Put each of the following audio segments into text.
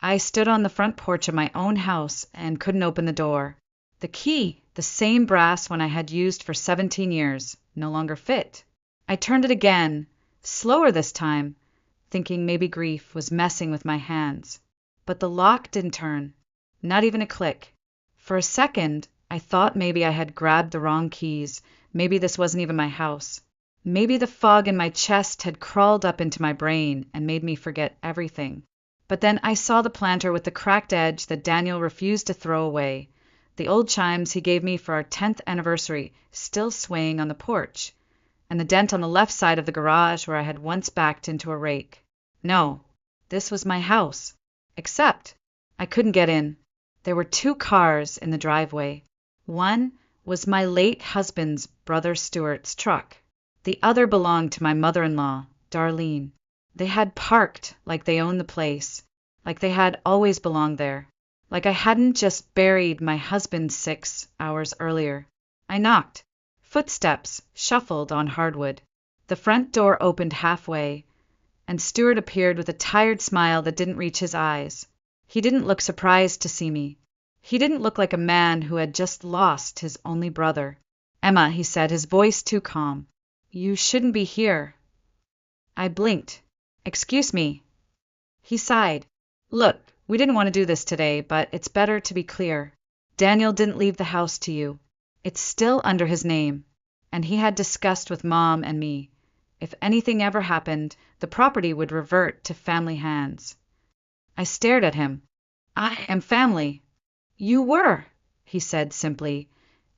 I stood on the front porch of my own house and couldn't open the door. The key, the same brass one I had used for 17 years, no longer fit. I turned it again, slower this time, thinking maybe grief was messing with my hands. But the lock didn't turn, not even a click. For a second, I thought maybe I had grabbed the wrong keys. Maybe this wasn't even my house. Maybe the fog in my chest had crawled up into my brain and made me forget everything. But then I saw the planter with the cracked edge that Daniel refused to throw away, the old chimes he gave me for our 10th anniversary still swaying on the porch, and the dent on the left side of the garage where I had once backed into a rake. No, this was my house. Except I couldn't get in. There were 2 cars in the driveway. One was my late husband's brother Stuart's truck. The other belonged to my mother-in-law, Darlene. They had parked like they owned the place, like they had always belonged there, like I hadn't just buried my husband 6 hours earlier. I knocked. Footsteps shuffled on hardwood. The front door opened halfway, and Stuart appeared with a tired smile that didn't reach his eyes. He didn't look surprised to see me. He didn't look like a man who had just lost his only brother. "Emma," he said, his voice too calm. "You shouldn't be here." I blinked. "Excuse me." He sighed. "Look, we didn't want to do this today, but it's better to be clear. Daniel didn't leave the house to you. It's still under his name, and he had discussed with Mom and me. If anything ever happened, the property would revert to family hands." I stared at him. "I am family." "You were," he said simply,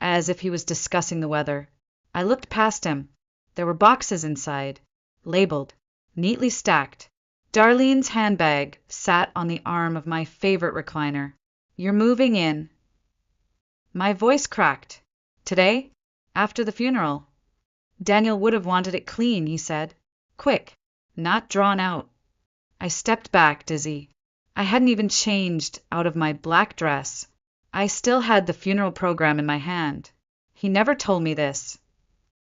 as if he was discussing the weather. I looked past him. There were boxes inside, labeled, neatly stacked. Darlene's handbag sat on the arm of my favorite recliner. "You're moving in." My voice cracked. "Today? After the funeral?" "Daniel would have wanted it clean," he said. "Quick, not drawn out." I stepped back, dizzy. I hadn't even changed out of my black dress. I still had the funeral program in my hand. He never told me this.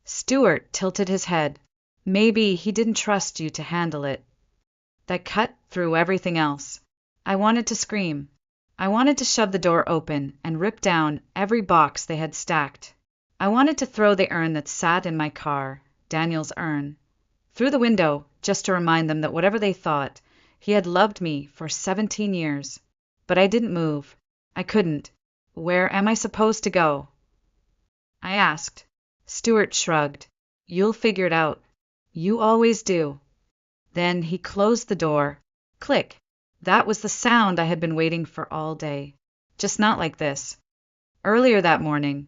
Stuart tilted his head. "Maybe he didn't trust you to handle it." That cut through everything else. I wanted to scream. I wanted to shove the door open and rip down every box they had stacked. I wanted to throw the urn that sat in my car, Daniel's urn, through the window, just to remind them that whatever they thought, he had loved me for 17 years. But I didn't move. I couldn't. "Where am I supposed to go?" I asked. Stuart shrugged. "You'll figure it out. You always do." Then he closed the door. Click. That was the sound I had been waiting for all day. Just not like this. Earlier that morning,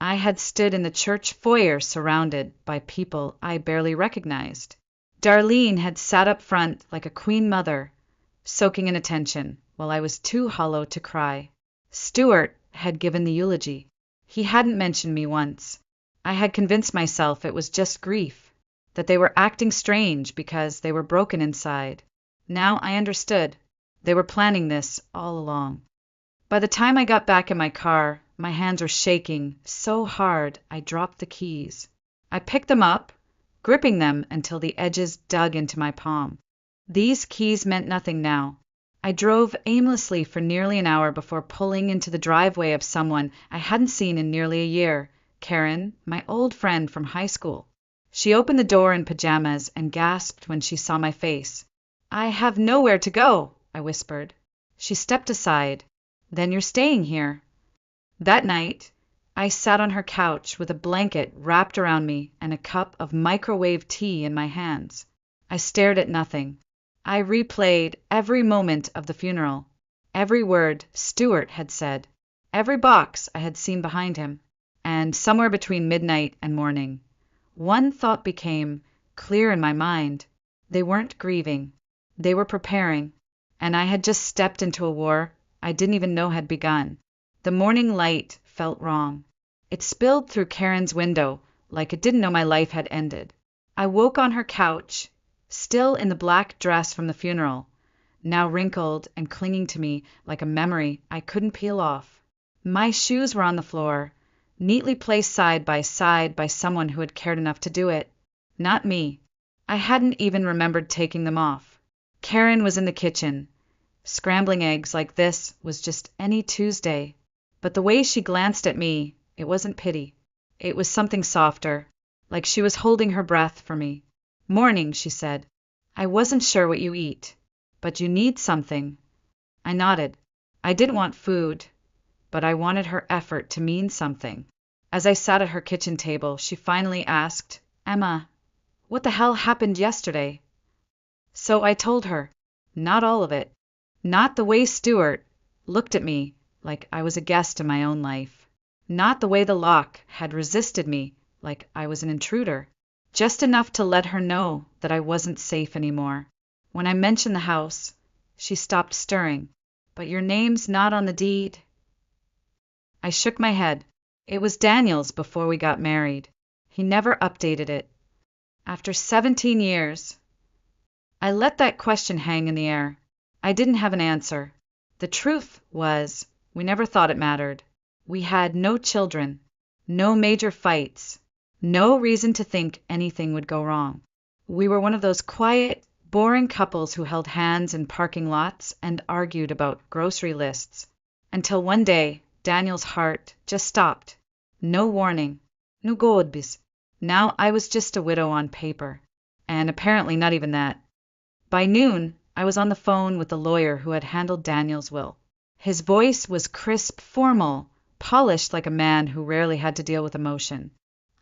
I had stood in the church foyer surrounded by people I barely recognized. Darlene had sat up front like a queen mother, soaking in attention, while I was too hollow to cry. Stuart had given the eulogy. He hadn't mentioned me once. I had convinced myself it was just grief, that they were acting strange because they were broken inside. Now I understood. They were planning this all along. By the time I got back in my car, my hands were shaking so hard I dropped the keys. I picked them up, gripping them until the edges dug into my palm. These keys meant nothing now. I drove aimlessly for nearly an hour before pulling into the driveway of someone I hadn't seen in nearly a year, Karen, my old friend from high school. She opened the door in pajamas and gasped when she saw my face. "I have nowhere to go," I whispered. She stepped aside. "Then you're staying here." That night, I sat on her couch with a blanket wrapped around me and a cup of microwave tea in my hands. I stared at nothing. I replayed every moment of the funeral, every word Stuart had said, every box I had seen behind him. And somewhere between midnight and morning, one thought became clear in my mind. They weren't grieving. They were preparing. And I had just stepped into a war I didn't even know had begun. The morning light felt wrong. It spilled through Karen's window like it didn't know my life had ended. I woke on her couch, still in the black dress from the funeral, now wrinkled and clinging to me like a memory I couldn't peel off. My shoes were on the floor, neatly placed side by someone who had cared enough to do it. Not me. I hadn't even remembered taking them off. Karen was in the kitchen, Scrambling eggs like this was just any Tuesday. But the way she glanced at me, it wasn't pity. It was something softer, like she was holding her breath for me. "Morning," she said. "I wasn't sure what you eat, but you need something." I nodded. I didn't want food, but I wanted her effort to mean something. As I sat at her kitchen table, she finally asked, "Emma, what the hell happened yesterday?" So I told her. Not all of it. Not the way Stuart looked at me like I was a guest in my own life. Not the way the lock had resisted me like I was an intruder. Just enough to let her know that I wasn't safe anymore. When I mentioned the house, she stopped stirring. "But your name's not on the deed." I shook my head. It was Daniel's before we got married. He never updated it. After 17 years, I let that question hang in the air. I didn't have an answer. The truth was, we never thought it mattered. We had no children, no major fights, no reason to think anything would go wrong. We were one of those quiet, boring couples who held hands in parking lots and argued about grocery lists. Until one day, Daniel's heart just stopped. No warning. No godbis. Now I was just a widow on paper. And apparently not even that. By noon, I was on the phone with the lawyer who had handled Daniel's will. His voice was crisp, formal, polished like a man who rarely had to deal with emotion.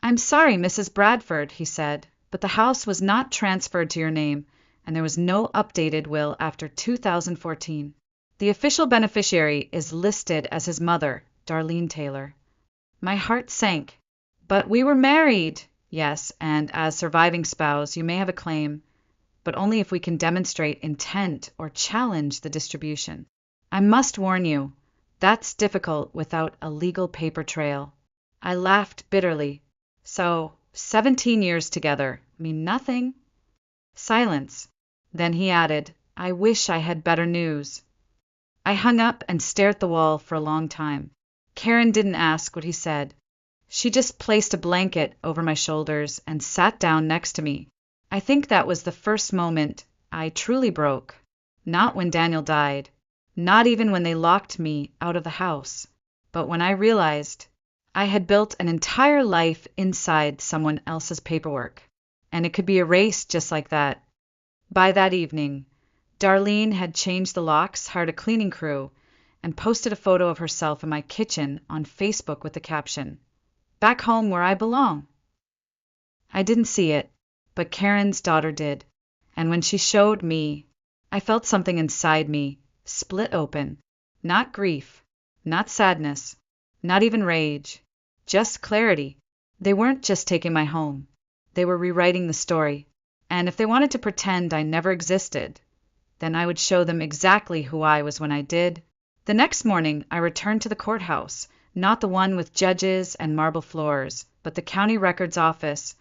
"I'm sorry, Mrs. Bradford," he said, "but the house was not transferred to your name, and there was no updated will after 2014. The official beneficiary is listed as his mother, Darlene Taylor." My heart sank. "But we were married." "Yes, and as surviving spouse, you may have a claim, but only if we can demonstrate intent or challenge the distribution. I must warn you, that's difficult without a legal paper trail." I laughed bitterly. "So, 17 years together mean nothing?" Silence. Then he added, "I wish I had better news." I hung up and stared at the wall for a long time. Karen didn't ask what he said. She just placed a blanket over my shoulders and sat down next to me. I think that was the first moment I truly broke. Not when Daniel died, not even when they locked me out of the house, but when I realized I had built an entire life inside someone else's paperwork, and it could be erased just like that. By that evening, Darlene had changed the locks, hired a cleaning crew, and posted a photo of herself in my kitchen on Facebook with the caption, "Back home where I belong." I didn't see it, but Karen's daughter did, and when she showed me, I felt something inside me split open. Not grief, not sadness, not even rage, just clarity. They weren't just taking my home. They were rewriting the story, and if they wanted to pretend I never existed, then I would show them exactly who I was when I did. The next morning, I returned to the courthouse, not the one with judges and marble floors, but the county records office,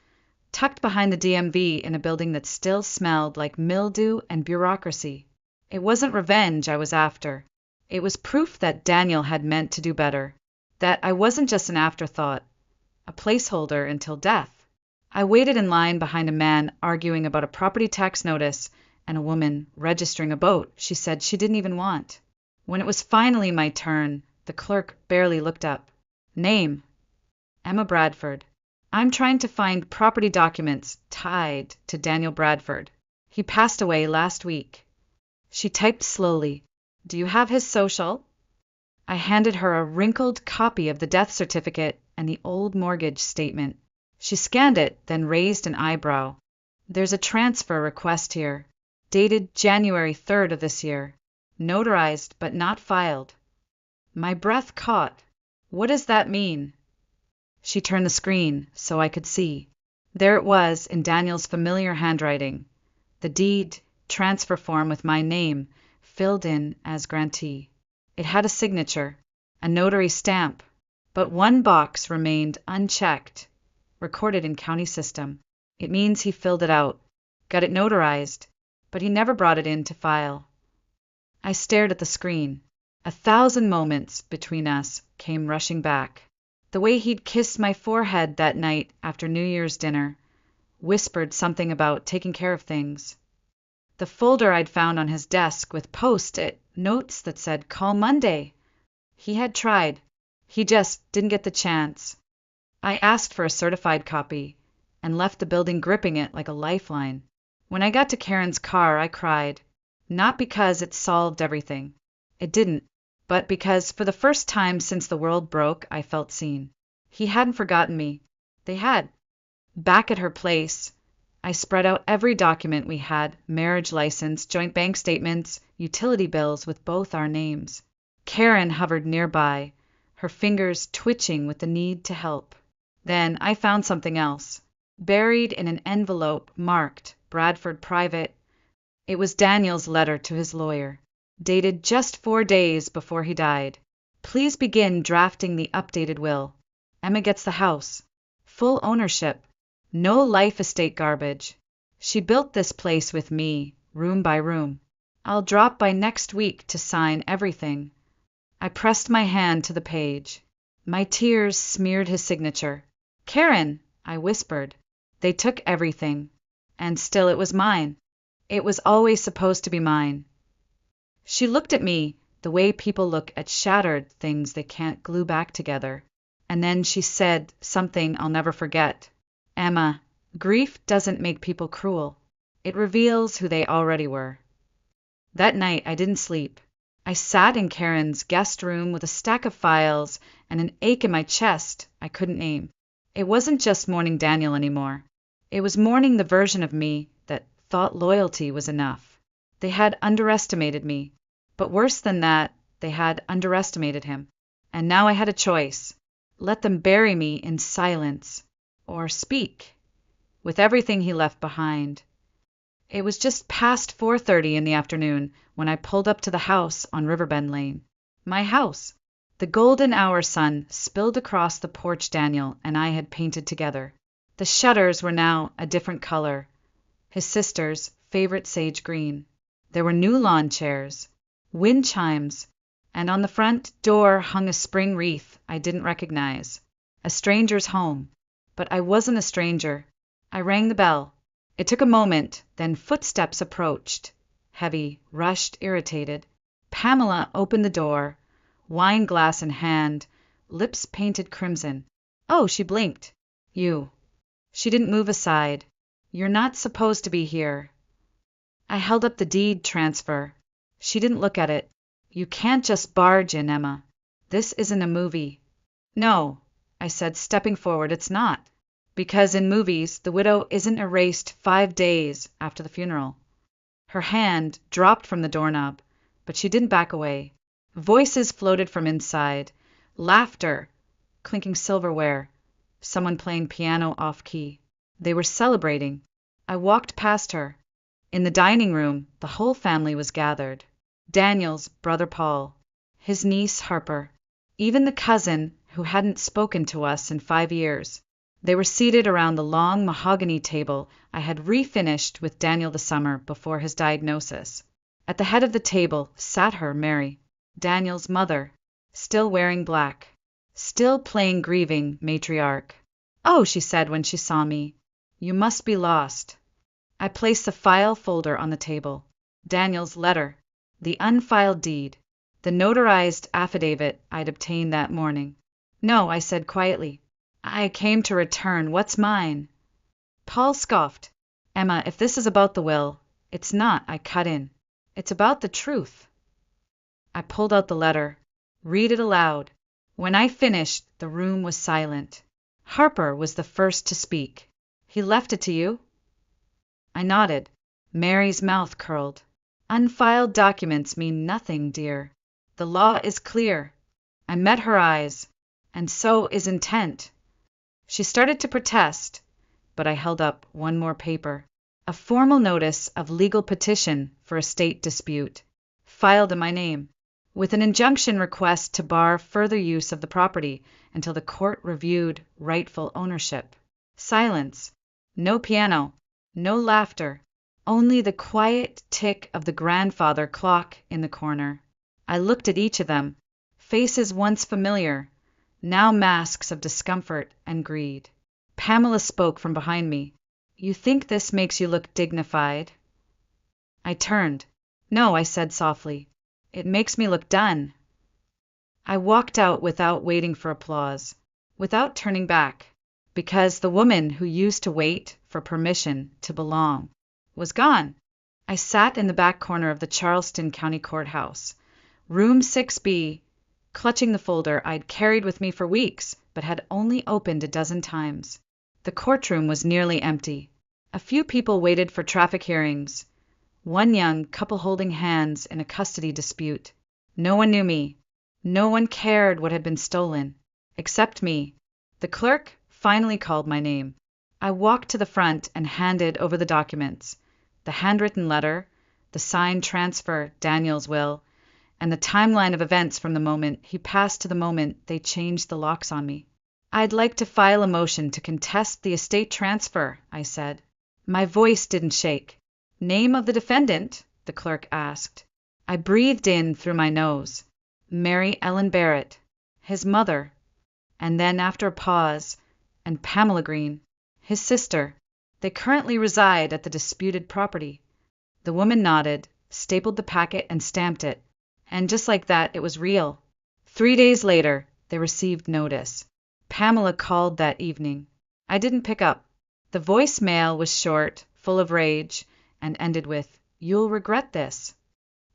tucked behind the DMV in a building that still smelled like mildew and bureaucracy. It wasn't revenge I was after. It was proof that Daniel had meant to do better, that I wasn't just an afterthought, a placeholder until death. I waited in line behind a man arguing about a property tax notice and a woman registering a boat she said she didn't even want. When it was finally my turn, the clerk barely looked up. "Name?" "Emma Bradford." "I'm trying to find property documents tied to Daniel Bradford. He passed away last week." She typed slowly. "Do you have his social?" I handed her a wrinkled copy of the death certificate and the old mortgage statement. She scanned it, then raised an eyebrow. "There's a transfer request here, dated January 3rd of this year. Notarized but not filed." My breath caught. "What does that mean?" She turned the screen so I could see. There it was in Daniel's familiar handwriting. The deed transfer form with my name filled in as grantee. It had a signature, a notary stamp, but one box remained unchecked, recorded in county system. It means he filled it out, got it notarized, but he never brought it in to file. I stared at the screen. 1,000 moments between us came rushing back. The way he'd kissed my forehead that night after New Year's dinner, whispered something about taking care of things. The folder I'd found on his desk with post-it notes that said, "Call Monday." He had tried. He just didn't get the chance. I asked for a certified copy and left the building gripping it like a lifeline. When I got to Karen's car, I cried. Not because it solved everything. It didn't. But because for the first time since the world broke, I felt seen. He hadn't forgotten me. They had. Back at her place, I spread out every document we had, marriage license, joint bank statements, utility bills with both our names. Karen hovered nearby, her fingers twitching with the need to help. Then I found something else, buried in an envelope marked Bradford Private. It was Daniel's letter to his lawyer, dated just 4 days before he died. Please begin drafting the updated will. Emma gets the house. Full ownership. No life estate garbage. She built this place with me, room by room. I'll drop by next week to sign everything. I pressed my hand to the page. My tears smeared his signature. Karen, I whispered. They took everything. And still it was mine. It was always supposed to be mine. She looked at me the way people look at shattered things they can't glue back together. And then she said something I'll never forget. Emma, grief doesn't make people cruel. It reveals who they already were. That night I didn't sleep. I sat in Karen's guest room with a stack of files and an ache in my chest I couldn't name. It wasn't just mourning Daniel anymore. It was mourning the version of me that thought loyalty was enough. They had underestimated me. But worse than that, they had underestimated him. And now I had a choice. Let them bury me in silence, or speak, with everything he left behind. It was just past 4:30 in the afternoon when I pulled up to the house on Riverbend Lane. My house. The golden hour sun spilled across the porch Daniel and I had painted together. The shutters were now a different color, his sister's favorite sage green. There were new lawn chairs, wind chimes, and on the front door hung a spring wreath I didn't recognize. A stranger's home. But I wasn't a stranger. I rang the bell. It took a moment, then footsteps approached. Heavy, rushed, irritated. Pamela opened the door, wine glass in hand, lips painted crimson. Oh, she blinked. You. She didn't move aside. You're not supposed to be here. I held up the deed transfer. She didn't look at it. You can't just barge in, Emma. This isn't a movie. No, I said, stepping forward, it's not. Because in movies, the widow isn't erased 5 days after the funeral. Her hand dropped from the doorknob, but she didn't back away. Voices floated from inside. Laughter, clinking silverware, someone playing piano off-key. They were celebrating. I walked past her. In the dining room, the whole family was gathered. Daniel's brother Paul, his niece Harper, even the cousin who hadn't spoken to us in 5 years. They were seated around the long mahogany table I had refinished with Daniel the summer before his diagnosis. At the head of the table sat her Mary, Daniel's mother, still wearing black, still playing grieving matriarch. Oh, she said when she saw me, you must be lost. I placed the file folder on the table. Daniel's letter, the unfiled deed, the notarized affidavit I'd obtained that morning. No, I said quietly. I came to return what's mine. Paul scoffed. Emma, if this is about the will, it's not, I cut in. It's about the truth. I pulled out the letter. Read it aloud. When I finished, the room was silent. Harper was the first to speak. He left it to you? I nodded. Mary's mouth curled. Unfiled documents mean nothing, dear. The law is clear. I met her eyes. And so is intent. She started to protest, but I held up one more paper. A formal notice of legal petition for estate dispute, filed in my name, with an injunction request to bar further use of the property until the court reviewed rightful ownership. Silence. No piano. No laughter. Only the quiet tick of the grandfather clock in the corner. I looked at each of them, faces once familiar, now masks of discomfort and greed. Pamela spoke from behind me. You think this makes you look dignified? I turned. No, I said softly. It makes me look done. I walked out without waiting for applause, without turning back, because the woman who used to wait for permission to belong was gone. I sat in the back corner of the Charleston County Courthouse, room 6B, clutching the folder I'd carried with me for weeks, but had only opened a dozen times. The courtroom was nearly empty. A few people waited for traffic hearings, one young couple holding hands in a custody dispute. No one knew me. No one cared what had been stolen, except me. The clerk finally called my name. I walked to the front and handed over the documents, the handwritten letter, the signed transfer, Daniel's will, and the timeline of events from the moment he passed to the moment they changed the locks on me. I'd like to file a motion to contest the estate transfer, I said. My voice didn't shake. Name of the defendant? The clerk asked. I breathed in through my nose. Mary Ellen Barrett, his mother, and then after a pause, and Pamela Green, his sister. They currently reside at the disputed property. The woman nodded, stapled the packet, and stamped it. And just like that, it was real. 3 days later, they received notice. Pamela called that evening. I didn't pick up. The voicemail was short, full of rage, and ended with, "You'll regret this."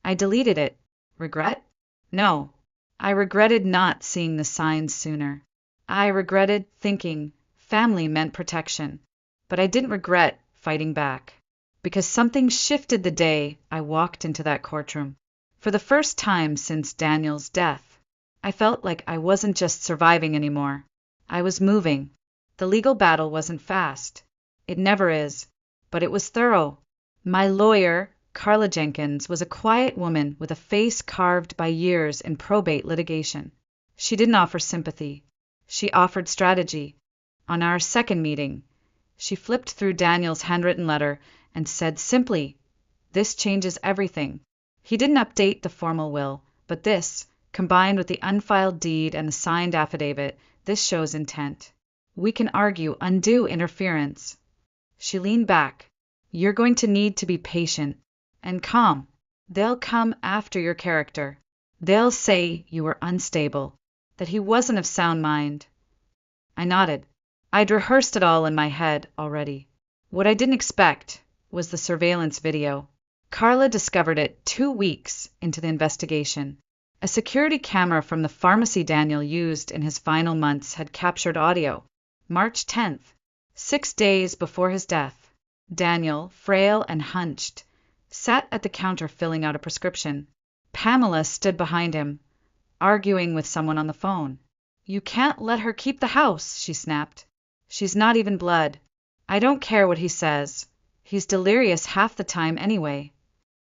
I deleted it. Regret? No. I regretted not seeing the signs sooner. I regretted thinking family meant protection. But I didn't regret fighting back. Because something shifted the day I walked into that courtroom. For the first time since Daniel's death, I felt like I wasn't just surviving anymore. I was moving. The legal battle wasn't fast. It never is. But it was thorough. My lawyer, Carla Jenkins, was a quiet woman with a face carved by years in probate litigation. She didn't offer sympathy. She offered strategy. On our second meeting, she flipped through Daniel's handwritten letter and said simply, "This changes everything." He didn't update the formal will, but this, combined with the unfiled deed and the signed affidavit, this shows intent. We can argue undue interference. She leaned back. You're going to need to be patient and calm. They'll come after your character. They'll say you were unstable, that he wasn't of sound mind. I nodded. I'd rehearsed it all in my head already. What I didn't expect was the surveillance video. Carla discovered it 2 weeks into the investigation. A security camera from the pharmacy Daniel used in his final months had captured audio. March 10th, 6 days before his death. Daniel, frail and hunched, sat at the counter filling out a prescription. Pamela stood behind him, arguing with someone on the phone. "You can't let her keep the house," she snapped. "She's not even blood. I don't care what he says. He's delirious half the time anyway."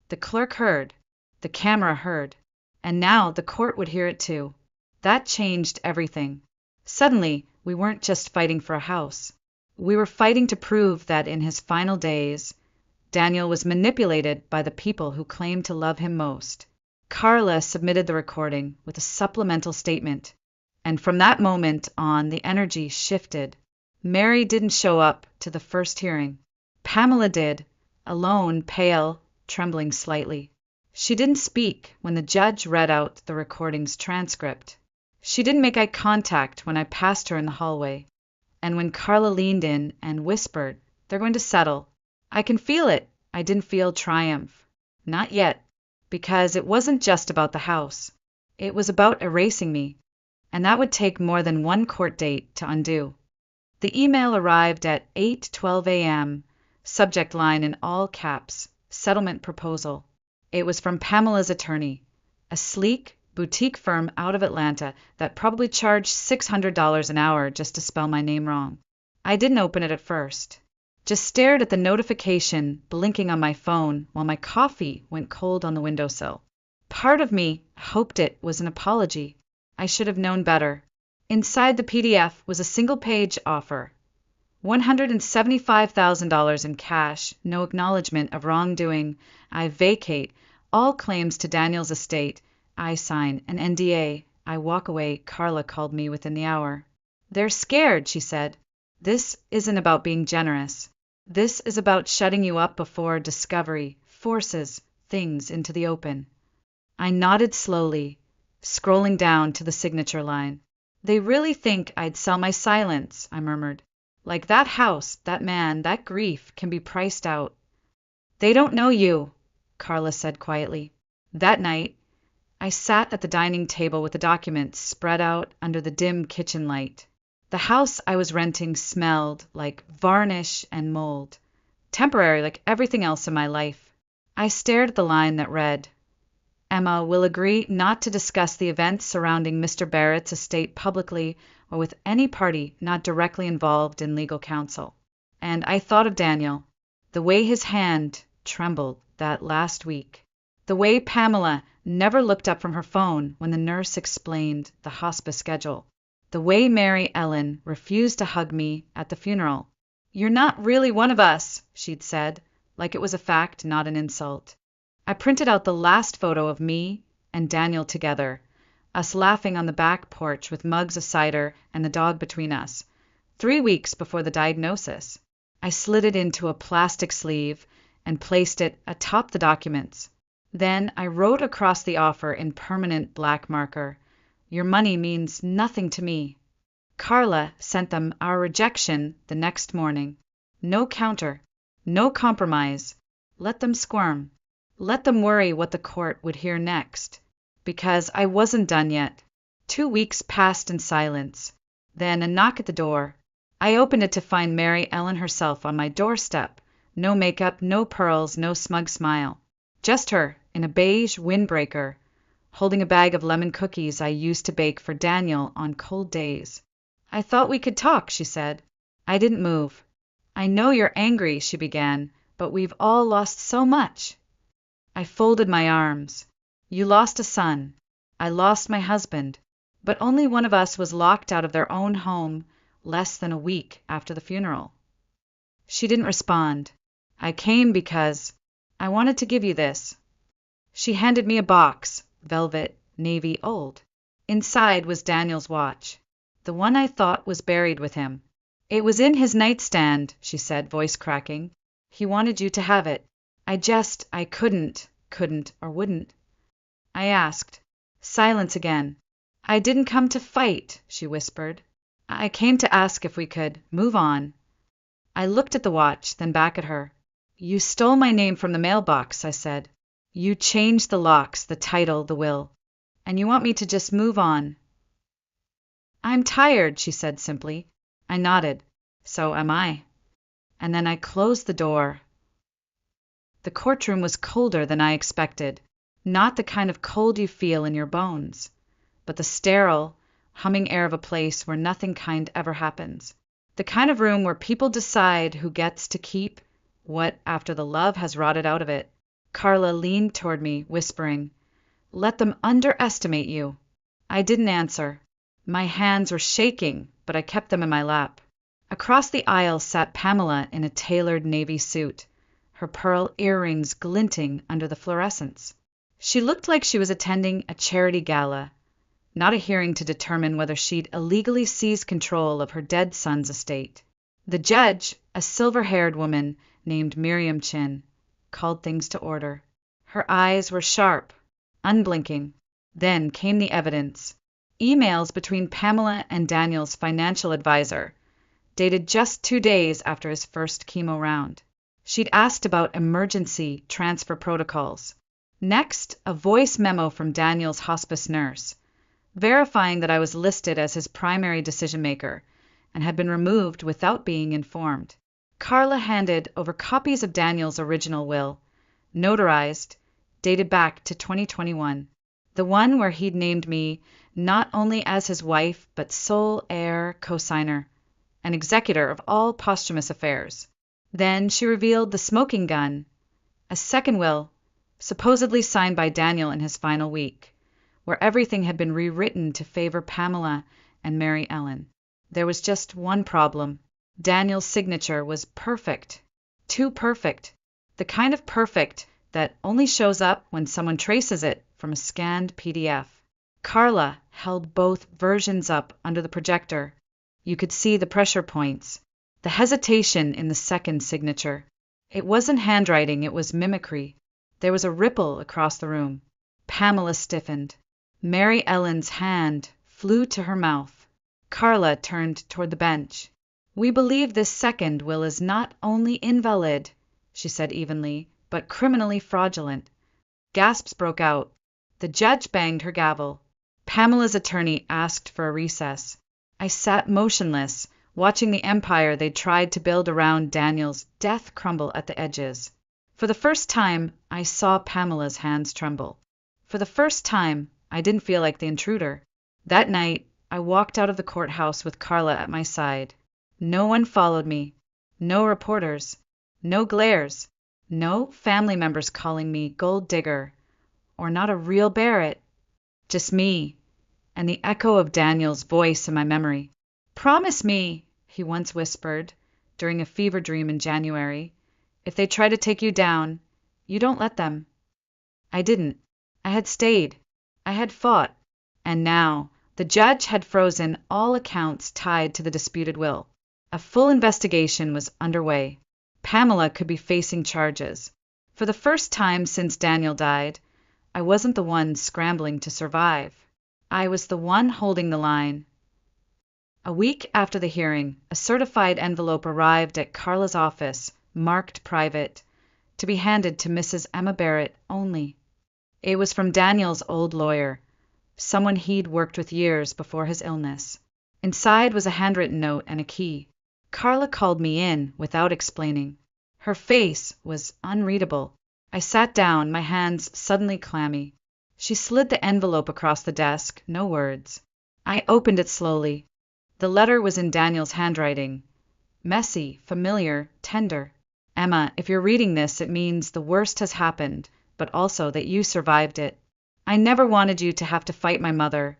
The clerk heard. The camera heard. And now the court would hear it too. That changed everything. Suddenly, we weren't just fighting for a house. We were fighting to prove that in his final days, Daniel was manipulated by the people who claimed to love him most. Carla submitted the recording with a supplemental statement. And from that moment on, the energy shifted. Mary didn't show up to the first hearing. Pamela did, alone, pale, trembling slightly. She didn't speak when the judge read out the recording's transcript. She didn't make eye contact when I passed her in the hallway. And when Carla leaned in and whispered, "They're going to settle," I can feel it. I didn't feel triumph. Not yet. Because it wasn't just about the house. It was about erasing me. And that would take more than one court date to undo. The email arrived at 8:12 a.m., subject line in all caps, settlement proposal. It was from Pamela's attorney, a sleek, boutique firm out of Atlanta that probably charged $600 an hour just to spell my name wrong. I didn't open it at first. Just stared at the notification blinking on my phone while my coffee went cold on the windowsill. Part of me hoped it was an apology. I should have known better. Inside the PDF was a single-page offer. $175,000 in cash, no acknowledgement of wrongdoing. I vacate all claims to Daniel's estate. I sign an NDA. I walk away. Carla called me within the hour. "They're scared," she said. "This isn't about being generous. This is about shutting you up before discovery forces things into the open." I nodded slowly, scrolling down to the signature line. They really think I'd sell my silence, I murmured. Like that house, that man, that grief can be priced out. They don't know you, Carla said quietly. That night, I sat at the dining table with the documents spread out under the dim kitchen light. The house I was renting smelled like varnish and mold, temporary like everything else in my life. I stared at the line that read, Emma will agree not to discuss the events surrounding Mr. Barrett's estate publicly or with any party not directly involved in legal counsel. And I thought of Daniel, the way his hand trembled that last week, the way Pamela never looked up from her phone when the nurse explained the hospice schedule, the way Mary Ellen refused to hug me at the funeral. You're not really one of us, she'd said, like it was a fact, not an insult. I printed out the last photo of me and Daniel together, us laughing on the back porch with mugs of cider and the dog between us, 3 weeks before the diagnosis. I slid it into a plastic sleeve and placed it atop the documents. Then I wrote across the offer in permanent black marker, Your money means nothing to me. Carla sent them our rejection the next morning. No counter, no compromise. Let them squirm. Let them worry what the court would hear next. Because I wasn't done yet. 2 weeks passed in silence. Then a knock at the door. I opened it to find Mary Ellen herself on my doorstep. No makeup, no pearls, no smug smile. Just her, in a beige windbreaker, holding a bag of lemon cookies I used to bake for Daniel on cold days. I thought we could talk, she said. I didn't move. I know you're angry, she began, but we've all lost so much. I folded my arms. You lost a son. I lost my husband. But only one of us was locked out of their own home less than a week after the funeral. She didn't respond. I came because I wanted to give you this. She handed me a box, velvet, navy old. Inside was Daniel's watch, the one I thought was buried with him. It was in his nightstand, she said, voice cracking. He wanted you to have it. I couldn't or wouldn't. I asked. Silence again. I didn't come to fight, she whispered. I came to ask if we could move on. I looked at the watch, then back at her. You stole my name from the mailbox, I said. You changed the locks, the title, the will. And you want me to just move on. I'm tired, she said simply. I nodded. So am I. And then I closed the door. The courtroom was colder than I expected. Not the kind of cold you feel in your bones, but the sterile, humming air of a place where nothing kind ever happens. The kind of room where people decide who gets to keep what after the love has rotted out of it. Carla leaned toward me, whispering, Let them underestimate you. I didn't answer. My hands were shaking, but I kept them in my lap. Across the aisle sat Pamela in a tailored navy suit, her pearl earrings glinting under the fluorescence. She looked like she was attending a charity gala, not a hearing to determine whether she'd illegally seized control of her dead son's estate. The judge, a silver-haired woman named Miriam Chin, called things to order. Her eyes were sharp, unblinking. Then came the evidence. Emails between Pamela and Daniel's financial advisor, dated just 2 days after his first chemo round. She'd asked about emergency transfer protocols. Next, a voice memo from Daniel's hospice nurse, verifying that I was listed as his primary decision-maker and had been removed without being informed. Carla handed over copies of Daniel's original will, notarized, dated back to 2021, the one where he'd named me not only as his wife but sole heir cosigner, an executor of all posthumous affairs. Then she revealed the smoking gun, a second will, supposedly signed by Daniel in his final week, where everything had been rewritten to favor Pamela and Mary Ellen. There was just one problem. Daniel's signature was perfect. Too perfect. The kind of perfect that only shows up when someone traces it from a scanned PDF. Carla held both versions up under the projector. You could see the pressure points, the hesitation in the second signature. It wasn't handwriting, it was mimicry. There was a ripple across the room. Pamela stiffened. Mary Ellen's hand flew to her mouth. Carla turned toward the bench. "We believe this second will is not only invalid," she said evenly, "but criminally fraudulent." Gasps broke out. The judge banged her gavel. Pamela's attorney asked for a recess. I sat motionless, watching the empire they'd tried to build around Daniel's death crumble at the edges. For the first time, I saw Pamela's hands tremble. For the first time, I didn't feel like the intruder. That night, I walked out of the courthouse with Carla at my side. No one followed me. No reporters. No glares. No family members calling me gold digger or not a real Barrett. Just me and the echo of Daniel's voice in my memory. "Promise me," he once whispered during a fever dream in January, "if they try to take you down, you don't let them." I didn't. I had stayed. I had fought. And now the judge had frozen all accounts tied to the disputed will. A full investigation was underway. Pamela could be facing charges. For the first time since Daniel died, I wasn't the one scrambling to survive. I was the one holding the line. A week after the hearing, a certified envelope arrived at Carla's office, marked private, to be handed to Mrs. Emma Barrett only. It was from Daniel's old lawyer, someone he'd worked with years before his illness. Inside was a handwritten note and a key. Carla called me in without explaining. Her face was unreadable. I sat down, my hands suddenly clammy. She slid the envelope across the desk, no words. I opened it slowly. The letter was in Daniel's handwriting. Messy, familiar, tender. "Emma, if you're reading this, it means the worst has happened, but also that you survived it. I never wanted you to have to fight my mother,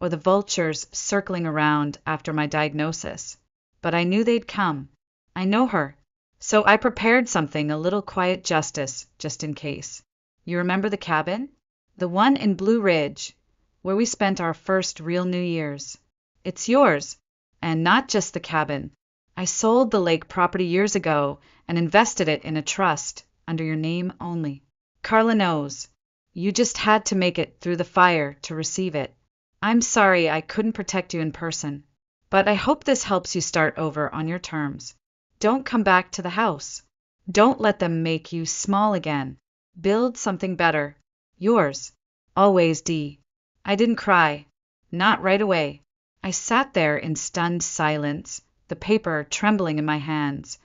or the vultures circling around after my diagnosis. But I knew they'd come. I know her. So I prepared something, a little quiet justice, just in case. You remember the cabin? The one in Blue Ridge, where we spent our first real New Year's. It's yours, and not just the cabin. I sold the lake property years ago and invested it in a trust under your name only. Carla knows. You just had to make it through the fire to receive it. I'm sorry I couldn't protect you in person, but I hope this helps you start over on your terms. Don't come back to the house. Don't let them make you small again. Build something better. Yours, always, D." I didn't cry. Not right away. I sat there in stunned silence, the paper trembling in my hands,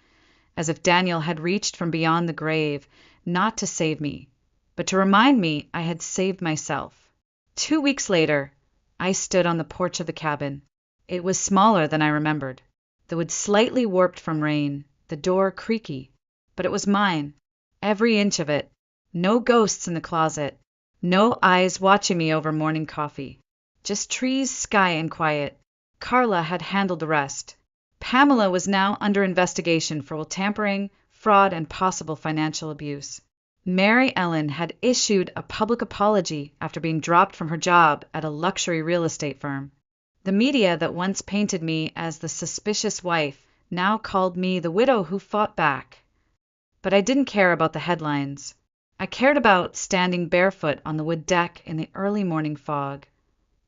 as if Daniel had reached from beyond the grave, not to save me, but to remind me I had saved myself. 2 weeks later, I stood on the porch of the cabin. It was smaller than I remembered. The wood slightly warped from rain, the door creaky, but it was mine, every inch of it. No ghosts in the closet, no eyes watching me over morning coffee. Just trees, sky, and quiet. Carla had handled the rest. Pamela was now under investigation for will tampering, fraud, and possible financial abuse. Mary Ellen had issued a public apology after being dropped from her job at a luxury real estate firm. The media that once painted me as the suspicious wife now called me the widow who fought back. But I didn't care about the headlines. I cared about standing barefoot on the wood deck in the early morning fog,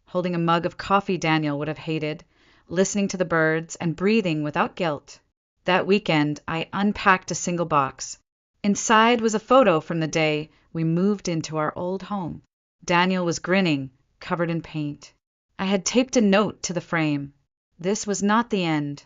holding a mug of coffee Daniel would have hated, listening to the birds, and breathing without guilt. That weekend, I unpacked a single box. Inside was a photo from the day we moved into our old home. Daniel was grinning, covered in paint. I had taped a note to the frame. This was not the end.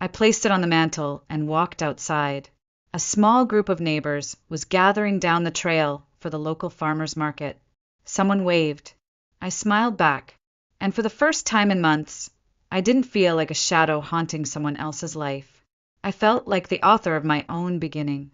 I placed it on the mantel and walked outside. A small group of neighbors was gathering down the trail for the local farmers market. Someone waved. I smiled back, and for the first time in months, I didn't feel like a shadow haunting someone else's life. I felt like the author of my own beginning.